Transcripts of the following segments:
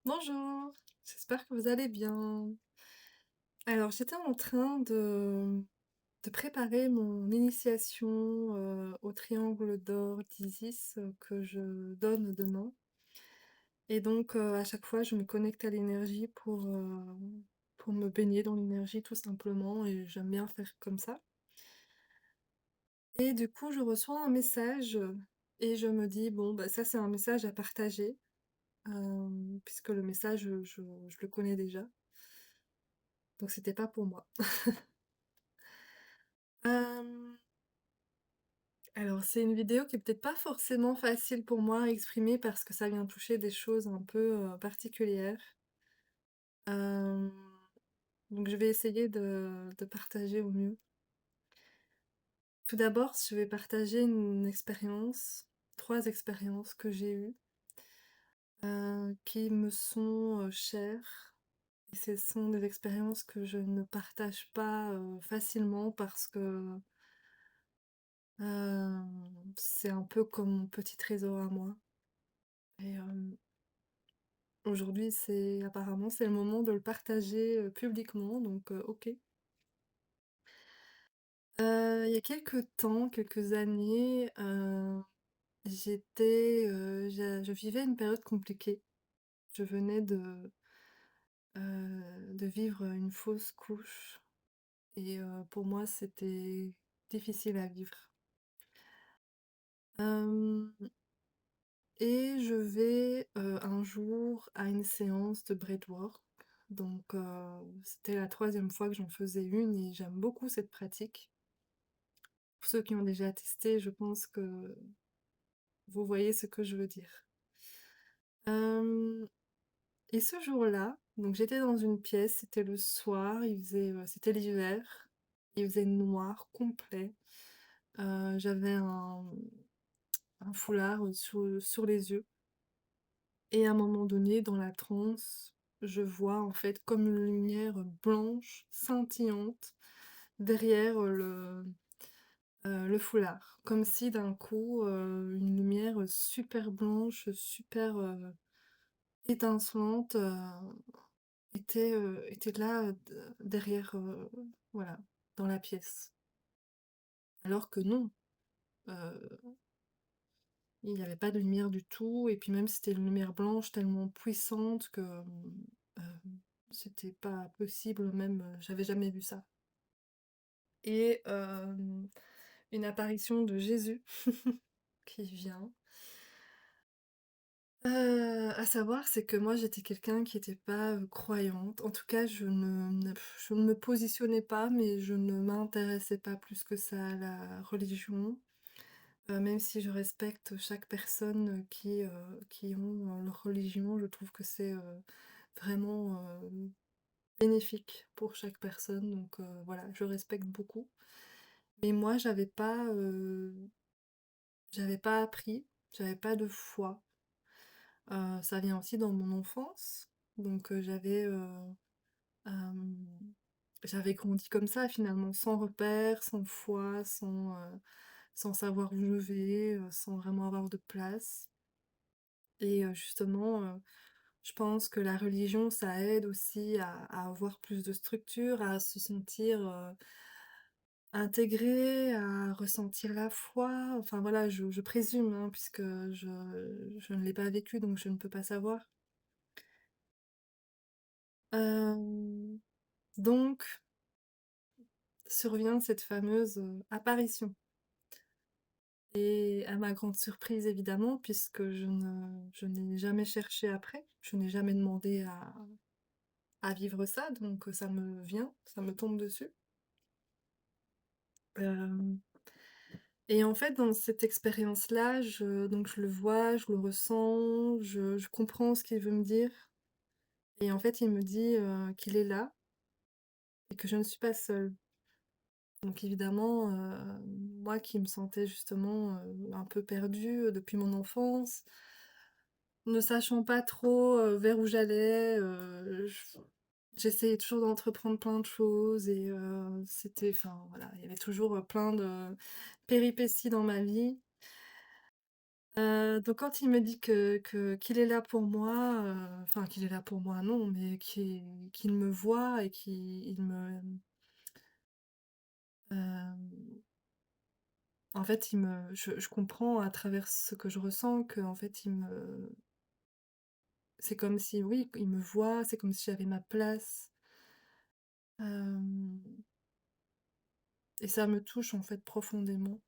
Bonjour, j'espère que vous allez bien. Alors, j'étais en train de préparer mon initiation au triangle d'or d'Isis que je donne demain. Et donc, à chaque fois, je me connecte à l'énergie pour me baigner dans l'énergie tout simplement. Et j'aime bien faire comme ça. Et du coup, je reçois un message et je me dis, bon, bah, ça, c'est un message à partager, puisque le message, je le connais déjà. Donc, c'était pas pour moi. Hem, alors c'est une vidéo qui est peut-être pas forcément facile pour moi à exprimer parce que ça vient toucher des choses un peu, particulières. Hem, donc je vais essayer de partager au mieux. Tout d'abord, je vais partager une expérience, 3 expériences que j'ai eues, qui me sont, chères et ce sont des expériences que je ne partage pas, facilement parce que, c'est un peu comme mon petit trésor à moi et aujourd'hui, c'est le moment de le partager, publiquement donc OK. Il y a quelque temps, quelques années, je vivais une période compliquée. Je venais de vivre une fausse couche et pour moi, c'était difficile à vivre. Hem Et je vais, un jour à une séance de breathwork. Donc, c'était la troisième fois que j'en faisais une et j'aime beaucoup cette pratique. Pour ceux qui ont déjà testé, je pense que vous voyez ce que je veux dire. Hem et ce jour-là, donc j'étais dans une pièce, c'était le soir, c'était l'hiver, il faisait noir complet. J'avais un foulard, sur les yeux. Et à un moment donné, dans la transe, je vois en fait comme une lumière blanche, scintillante, derrière, le foulard. Comme si d'un coup, une lumière super blanche, super, étincelante, était là, derrière, voilà, dans la pièce. Alors que non, heu, il n'y avait pas de lumière du tout et puis même c'était une lumière blanche tellement puissante que, c'était pas possible même, j'avais jamais vu ça et une apparition de Jésus qui vient. À savoir, c'est que moi j'étais quelqu'un qui était pas, croyante. En tout cas, je ne me positionnais pas, mais je ne m'intéressais pas plus que ça à la religion. Même si je respecte chaque personne, qui ont, leur religion, je trouve que c'est, vraiment, bénéfique pour chaque personne donc voilà, je respecte beaucoup. Mais moi j'avais pas appris, j'avais pas de foi. Ça vient aussi dans mon enfance, donc hem, j'avais grandi comme ça finalement, sans repères, sans foi, sans savoir où je vais, sans vraiment avoir de place et justement, je pense que la religion, ça aide aussi à avoir plus de structure, à se sentir, intégré, à ressentir la foi. Enfin voilà, je présume, hein, puisque je ne l'ai pas vécu, donc je ne peux pas savoir. Hem, donc survient cette fameuse, apparition et à ma grande surprise évidemment, puisque je n'ai jamais cherché après, je n'ai jamais demandé à vivre ça, donc ça me vient, ça me tombe dessus. Hem Et en fait, dans cette expérience-là, je le vois, je le ressens, je comprends ce qu'il veut me dire et en fait, il me dit, qu'il est là et que je ne suis pas seule. Donc évidemment, moi qui me sentais justement, un peu perdue, depuis mon enfance, ne sachant pas trop, vers où j'allais, j'essayais toujours d'entreprendre plein de choses et c'était enfin voilà, il y avait toujours, plein de péripéties dans ma vie. Donc quand il me dit qu'il est là pour moi, enfin qu'il est là pour moi non, mais qu'il me voit et qu'il me, hem, en fait, je comprends à travers ce que je ressens qu'en fait c'est comme si oui, il me voit, c'est comme si j'avais ma place, hem et ça me touche en fait profondément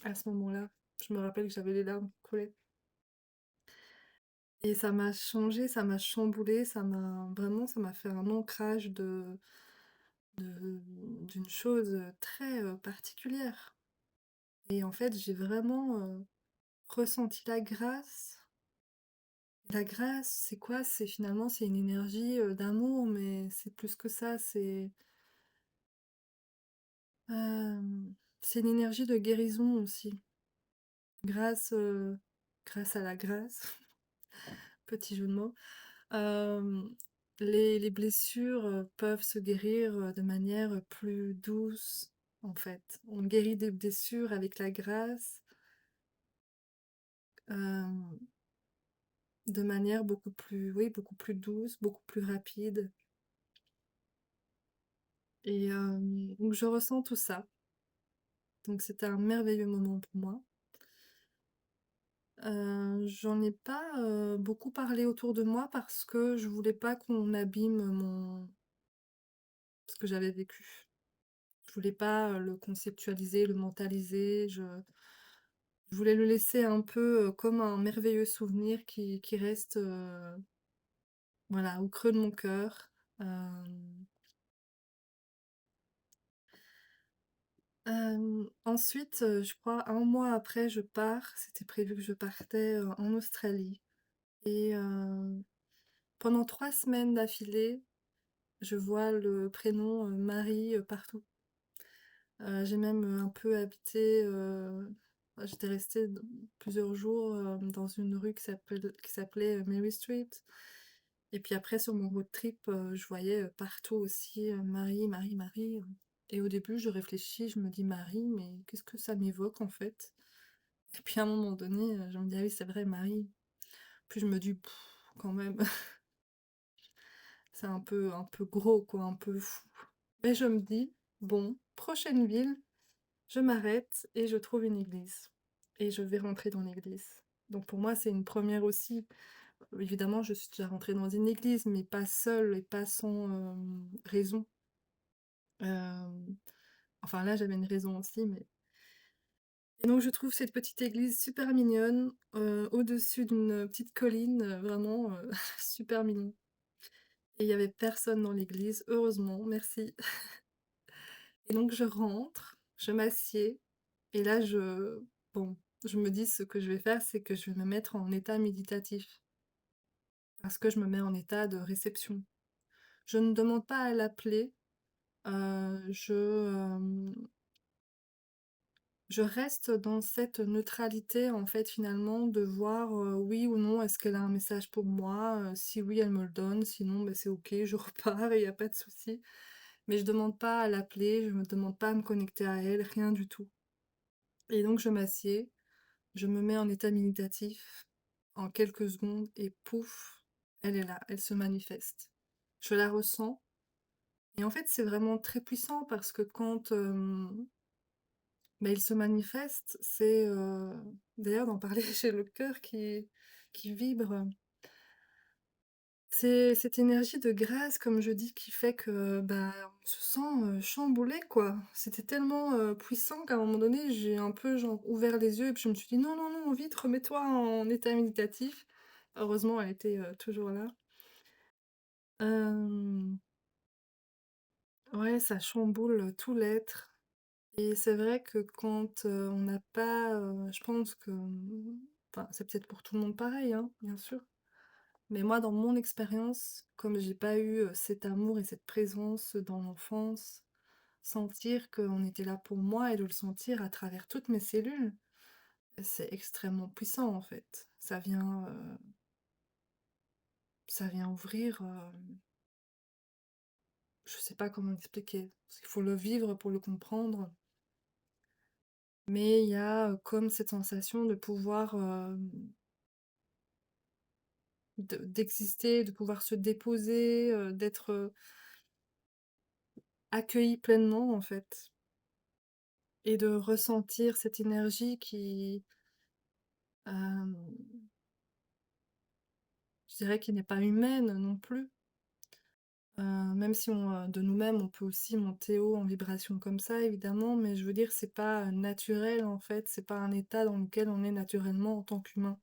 à ce moment-là. Je me rappelle que j'avais les larmes qui coulaient et ça m'a changée, ça m'a chamboulée, ça m'a fait un ancrage d'une chose, très, particulière et en fait, j'ai vraiment, ressenti la grâce. La grâce, c'est quoi? C'est finalement, c'est une énergie, d'amour, mais c'est plus que ça, c'est une énergie de guérison aussi. Grâce, grâce à la grâce, petit jeu de mots. Hem, les blessures, peuvent se guérir, de manière, plus douce, en fait. On guérit des blessures avec la grâce, hem, de manière beaucoup plus oui, beaucoup plus douce, beaucoup plus rapide et donc je ressens tout ça. Donc c'était un merveilleux moment pour moi. J'en ai pas, beaucoup parlé autour de moi parce que je voulais pas qu'on abîme mon ce que j'avais vécu. Je voulais pas, le conceptualiser, le mentaliser, je voulais le laisser un peu, comme un merveilleux souvenir qui reste, voilà, au creux de mon cœur. Hem, ensuite, je crois un mois après je pars, c'était prévu que je partais, en Australie et pendant 3 semaines d'affilée, je vois le prénom, Marie, partout. J'ai même, un peu habité, j'étais restée d plusieurs jours, dans une rue qui s'appelait, Mary Street et puis après sur mon road trip, je voyais, partout aussi, Marie, Marie, Marie, et au début je réfléchis, je me dis: «Marie, mais qu'est-ce que ça m'évoque en fait?» Et puis à un moment donné, je me dis: «Ah oui, c'est vrai, Marie». Puis je me dis: «Quand même, c'est un peu gros quoi, un peu fou». Et je me dis: «Bon, prochaine ville, je m'arrête et je trouve une église et je vais rentrer dans l'église». Donc pour moi, c'est une première aussi. Évidemment, je suis déjà rentrée dans une église, mais pas seule et pas sans, raison. Hem, enfin là, j'avais une raison aussi, mais et donc je trouve cette petite église super mignonne, au-dessus d'une petite colline, vraiment, super mignon et il y avait personne dans l'église, heureusement, merci. Et donc je rentre, je m'assieds et là bon, je me dis: «Ce que je vais faire, c'est que je vais me mettre en état méditatif». Parce que je me mets en état de réception. Je ne demande pas à l'appeler, je reste dans cette neutralité, en fait, finalement, de voir, oui ou non, est-ce qu'elle a un message pour moi? Si oui, elle me le donne, sinon, bah, c'est OK, je repars et il y a pas de souci. Mais je demande pas à l'appeler, je me demande pas à me connecter à elle, rien du tout. Et donc je m'assieds, je me mets en état méditatif en quelques secondes et pouf, elle est là, elle se manifeste. Je la ressens et en fait, c'est vraiment très puissant parce que quand, bah, il se manifeste, d'ailleurs d'en parler, j'ai le cœur qui vibre. C'est cette énergie de grâce, comme je dis, qui fait que, bah, on se sent, chamboulé, quoi. C'était tellement, puissant qu'à un moment donné, j'ai un peu, genre, ouvert les yeux et puis je me suis dit: «Non, non, non, vite, remets-toi en état méditatif». Heureusement, elle était, toujours là. Hem, ouais, ça chamboule, tout l'être et c'est vrai que quand, on n'a pas, je pense que, enfin, c'est peut-être pour tout le monde pareil, hein, bien sûr. Mais moi, dans mon expérience, comme j'ai pas eu, cet amour et cette présence dans l'enfance, sentir qu'on était là pour moi et de le sentir à travers toutes mes cellules, c'est extrêmement puissant, en fait. Ça vient ouvrir, je sais pas comment expliquer, parce qu'il faut le vivre pour le comprendre. mais il y a, comme cette sensation de pouvoir, d'exister, de pouvoir se déposer, d'être, accueilli pleinement, en fait, et de ressentir cette énergie qui, hem, je dirais qui n'est pas humaine non plus. Même si on, de nous-mêmes, on peut aussi monter haut en vibration comme ça évidemment, mais je veux dire c'est pas, naturel en fait, c'est pas un état dans lequel on est naturellement en tant qu'humain.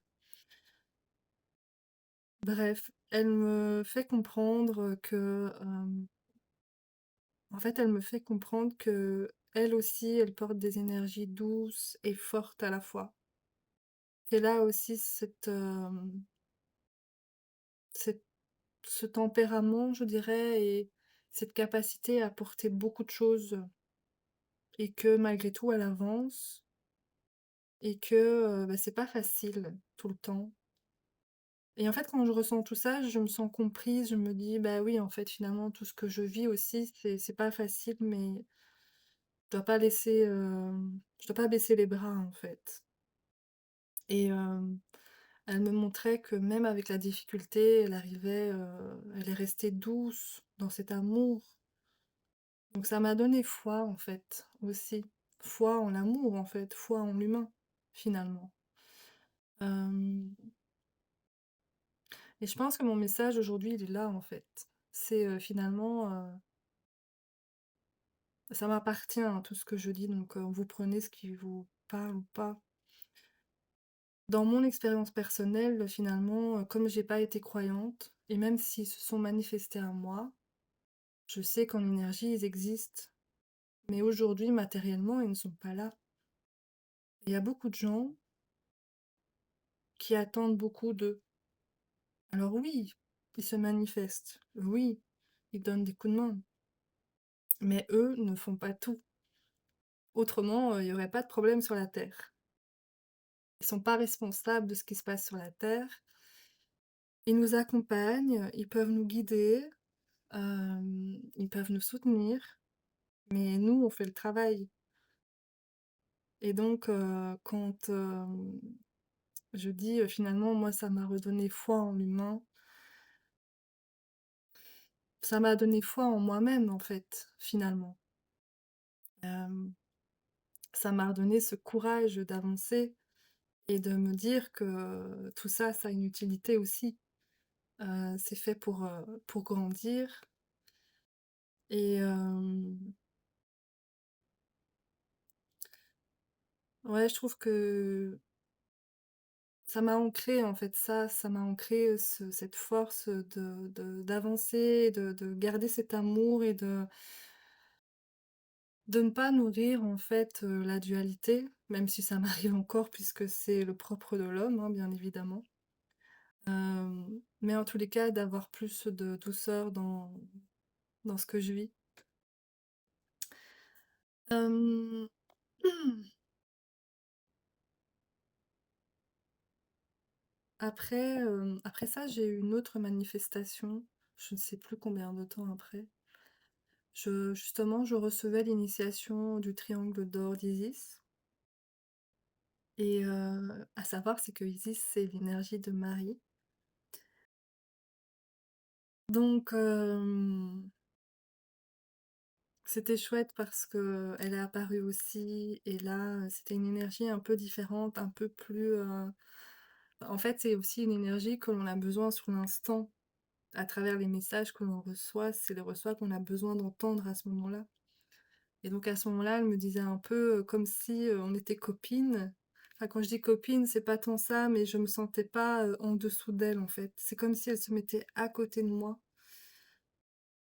Bref, elle me fait comprendre que, en fait, elle me fait comprendre que elle aussi, elle porte des énergies douces et fortes à la fois. Qu'elle a aussi cette ce tempérament, je dirais, et cette capacité à porter beaucoup de choses, et que malgré tout elle avance, et que, bah, c'est pas facile tout le temps. Et en fait, quand je ressens tout ça, je me sens comprise, je me dis: «Bah, oui, en fait, finalement, tout ce que je vis aussi, c'est pas facile, mais je dois pas je dois pas baisser les bras, en fait». Et elle me montrait que même avec la difficulté, elle est restée douce dans cet amour. Donc ça m'a donné foi, en fait, aussi. Foi en l'amour, en fait, foi en l'humain, finalement. Hem Et je pense que mon message aujourd'hui, il est là, en fait. C'est, finalement, ça m'appartient, hein, tout ce que je dis, donc vous prenez ce qui vous parle ou pas. Dans mon expérience personnelle, finalement, comme j'ai pas été croyante, et même s'ils se sont manifestés à moi, je sais qu'en énergie, ils existent. Mais aujourd'hui, matériellement, ils ne sont pas là. Et il y a beaucoup de gens qui attendent beaucoup d'eux. Alors oui, ils se manifestent, oui, ils donnent des coups de main, mais eux ne font pas tout. Autrement, il y aurait pas de problème sur la terre. Ils sont pas responsables de ce qui se passe sur la terre. Ils nous accompagnent, ils peuvent nous guider, ils peuvent nous soutenir, mais nous, on fait le travail. Et donc, quand, je dis, finalement, moi, ça m'a redonné foi en l'humain, ça m'a donné foi en moi-même, en fait, finalement. Hem, Ça m'a redonné ce courage d'avancer et de me dire que tout ça, ça a une utilité aussi. C'est fait pour grandir. Et ouais, je trouve que ça m'a ancré en fait ça m'a ancré cette force, d'avancer, de garder cet amour, et de ne pas nourrir en fait, la dualité, même si ça m'arrive encore puisque c'est le propre de l'homme, hein, bien évidemment. Mais en tous les cas, d'avoir plus de douceur dans ce que je vis. Hem, après ça, j'ai eu une autre manifestation, je ne sais plus combien de temps après. Je recevais l'initiation du triangle d'or d'Isis, et à savoir, c'est que Isis, c'est l'énergie de Marie. Donc c'était chouette parce que elle est apparue aussi, et là, c'était une énergie un peu différente, un peu plus, en fait, c'est aussi une énergie que l'on a besoin sur l'instant. À travers les messages que l'on reçoit, c'est les reçoit qu'on a besoin d'entendre à ce moment-là. Et donc à ce moment-là, elle me disait un peu, comme si, on était copines. Enfin, quand je dis copine, c'est pas tant ça, mais je me sentais pas, en dessous d'elle, en fait. C'est comme si elle se mettait à côté de moi.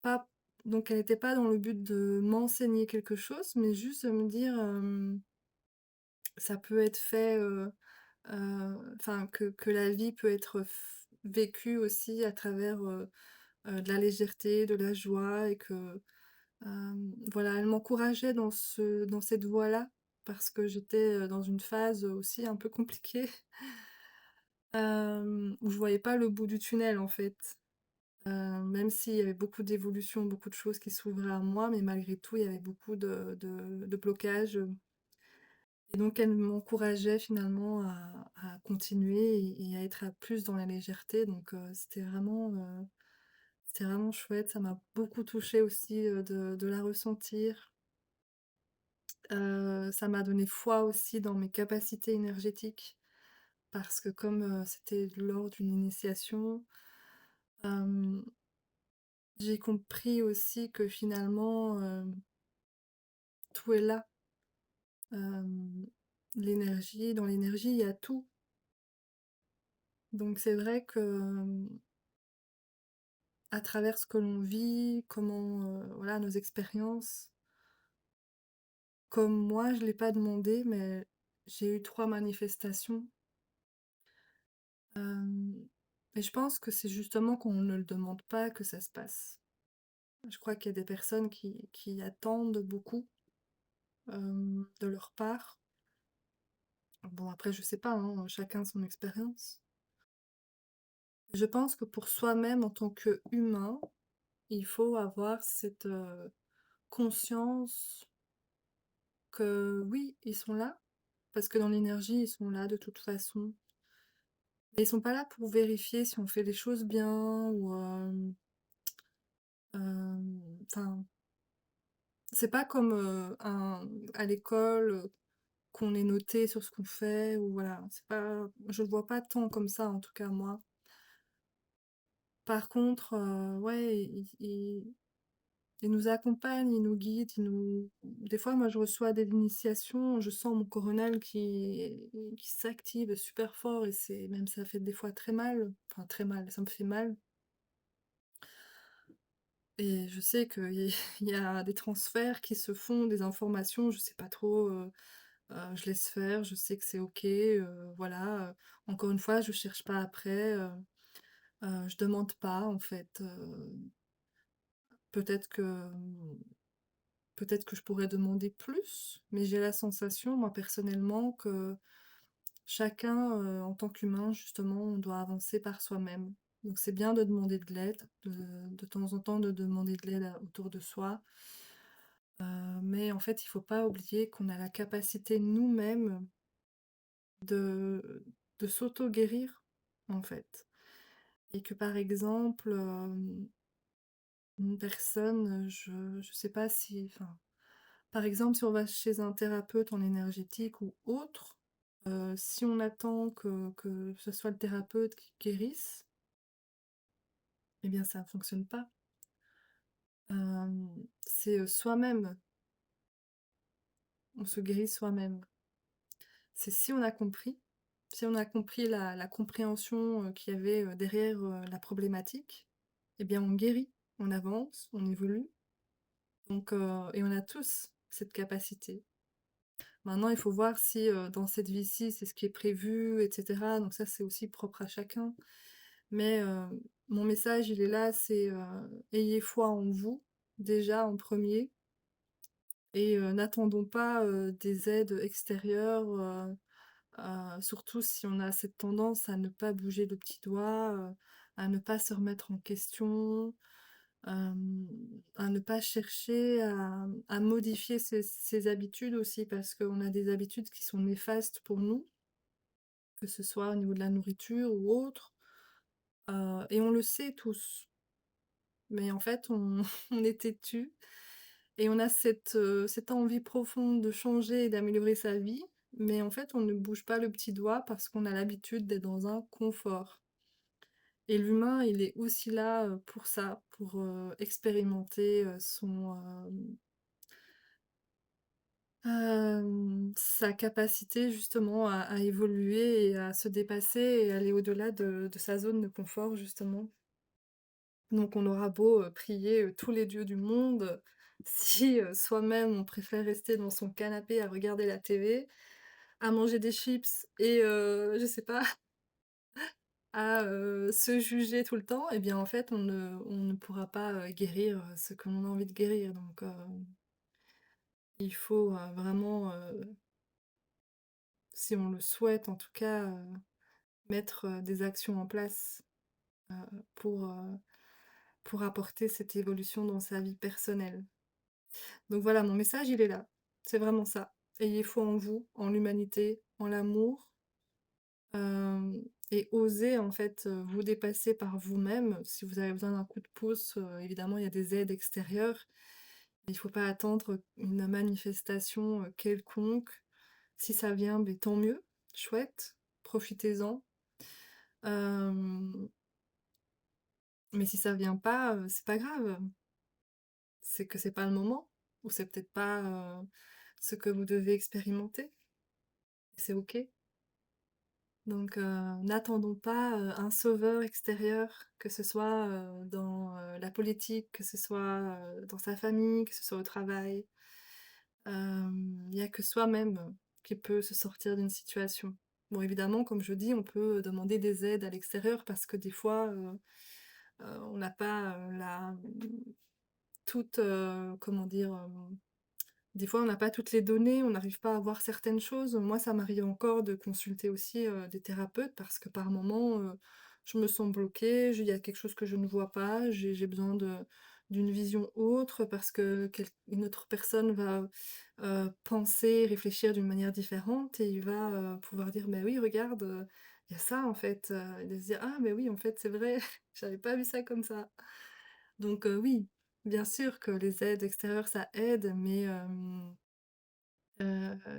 Pas Donc elle était pas dans le but de m'enseigner quelque chose, mais juste de me dire, ça peut être fait, enfin que la vie peut être vécue aussi à travers, de la légèreté, de la joie, et que, voilà, elle m'encourageait dans cette voie-là, parce que j'étais, dans une phase aussi un peu compliquée, où je voyais pas le bout du tunnel, en fait. Même s'il y avait beaucoup d'évolutions, beaucoup de choses qui s'ouvraient à moi, mais malgré tout, il y avait beaucoup de blocages, et donc elle m'encourageait finalement à continuer et à être à plus dans la légèreté, donc c'était vraiment chouette. Ça m'a beaucoup touchée aussi, de la ressentir. Ça m'a donné foi aussi dans mes capacités énergétiques parce que comme, c'était lors d'une initiation, hem, j'ai compris aussi que finalement, tout est là. L'énergie dans l'énergie, il y a tout. Donc c'est vrai que, à travers ce que l'on vit, comment, voilà, nos expériences, comme moi je l'ai pas demandé, mais j'ai eu 3 manifestations, hem et je pense que c'est justement quand on ne le demande pas que ça se passe. Je crois qu'il y a des personnes qui attendent beaucoup, de leur part. Bon après je sais pas, hein, chacun son expérience. Je pense que pour soi-même en tant qu'humain, il faut avoir cette, conscience que oui, ils sont là, parce que dans l'énergie, ils sont là de toute façon. Mais ils sont pas là pour vérifier si on fait les choses bien ou, enfin, c'est pas comme, à l'école, qu'on est noté sur ce qu'on fait ou voilà, c'est pas je le vois pas tant comme ça en tout cas moi. Par contre, ouais, ils nous accompagnent, ils nous guident, ils nous des fois, moi, je reçois des initiations, je sens mon coronal qui s'active super fort et c'est même ça fait des fois très mal, enfin très mal, ça me fait mal et je sais qu'il y il y a des transferts qui se font, des informations, je sais pas trop, je laisse faire, je sais que c'est OK, voilà, encore une fois, je cherche pas après, je demande pas en fait, peut-être que, peut-être que je pourrais demander plus, mais j'ai la sensation, moi personnellement, que chacun, en tant qu'humain, justement, on doit avancer par soi-même. Donc c'est bien de demander de l'aide, de temps en temps de demander de l'aide autour de soi, mais en fait, il faut pas oublier qu'on a la capacité nous-mêmes de, de s'auto-guérir, en fait. Et que par exemple, une personne, je sais pas si, enfin, par exemple, si on va chez un thérapeute en énergétique ou autre, si on attend que ce soit le thérapeute qui guérisse, eh bien ça ne fonctionne pas. C'est, soi-même, on se guérit soi-même. C'est si on a compris la compréhension, qu'il y avait, derrière, la problématique, eh bien on guérit, on avance, on évolue, donc et on a tous cette capacité. Maintenant, il faut voir si, dans cette vie-ci, c'est ce qui est prévu et cetera, donc ça, c'est aussi propre à chacun. Mais, mon message, il est là, c'est, ayez foi en vous, déjà en premier, et n'attendons pas, des aides extérieures, surtout si on a cette tendance à ne pas bouger le petit doigt, à ne pas se remettre en question, à ne pas chercher à modifier ses habitudes aussi, parce qu'on a des habitudes qui sont néfastes pour nous, que ce soit au niveau de la nourriture ou autre, et on le sait tous. Mais en fait, on on est têtus et on a cette envie profonde de changer et d'améliorer sa vie, mais en fait, on ne bouge pas le petit doigt parce qu'on a l'habitude d'être dans un confort. Et l'humain, il est aussi là, pour ça, pour, expérimenter, sa capacité justement à évoluer et à se dépasser et aller au-delà de sa zone de confort justement. Donc on aura beau, prier, tous les dieux du monde, si, soi-même on préfère rester dans son canapé à regarder la télé, à manger des chips et je sais pas, à, se juger tout le temps et bien en fait on ne pourra pas, guérir, ce que l'on a envie de guérir donc il faut, vraiment, si on le souhaite en tout cas, mettre, des actions en place, heu, pour, heu, pour apporter cette évolution dans sa vie personnelle. Donc voilà, mon message, il est là. C'est vraiment ça. ayez foi en vous, en l'humanité, en l'amour, hem et osez en fait, vous dépasser par vous-même. Si vous avez besoin d'un coup de pouce, évidemment il y a des aides extérieures. Il faut pas attendre une manifestation, quelconque. Si ça vient, beh, tant mieux, chouette, profitez-en. Hem, mais si ça vient pas, c'est pas grave. C'est que c'est pas le moment ou c'est peut-être pas, ce que vous devez expérimenter. C'est OK. Donc n'attendons pas, un sauveur extérieur, que ce soit, dans, la politique, que ce soit, dans sa famille, que ce soit au travail. Il y a que soi-même qui peut se sortir d'une situation. Bon évidemment, comme je dis, on peut demander des aides à l'extérieur parce que des fois, on n'a pas, toute, comment dire? Des fois, on n'a pas toutes les données, on n'arrive pas à voir certaines choses. Moi, ça m'arrive encore de consulter aussi, des thérapeutes parce que par moment, je me sens bloquée, il y a quelque chose que je ne vois pas, j'ai besoin d'une vision autre parce que une autre personne va, penser, réfléchir d'une manière différente et il va, pouvoir dire: «Mais oui, regarde, il y a ça en fait», et de se dire: «Ah mais oui, en fait, c'est vrai, j'avais pas vu ça comme ça». Donc oui, bien sûr que les aides extérieures, ça aide, mais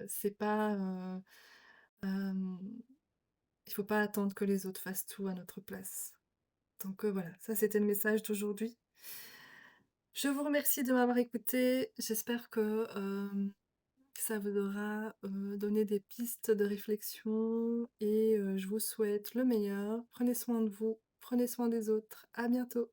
c'est pas, hem, il faut pas attendre que les autres fassent tout à notre place. Donc voilà, ça c'était le message d'aujourd'hui. Je vous remercie de m'avoir écoutée. J'espère que, ça vous aura, donné des pistes de réflexion et je vous souhaite le meilleur. Prenez soin de vous, prenez soin des autres. À bientôt.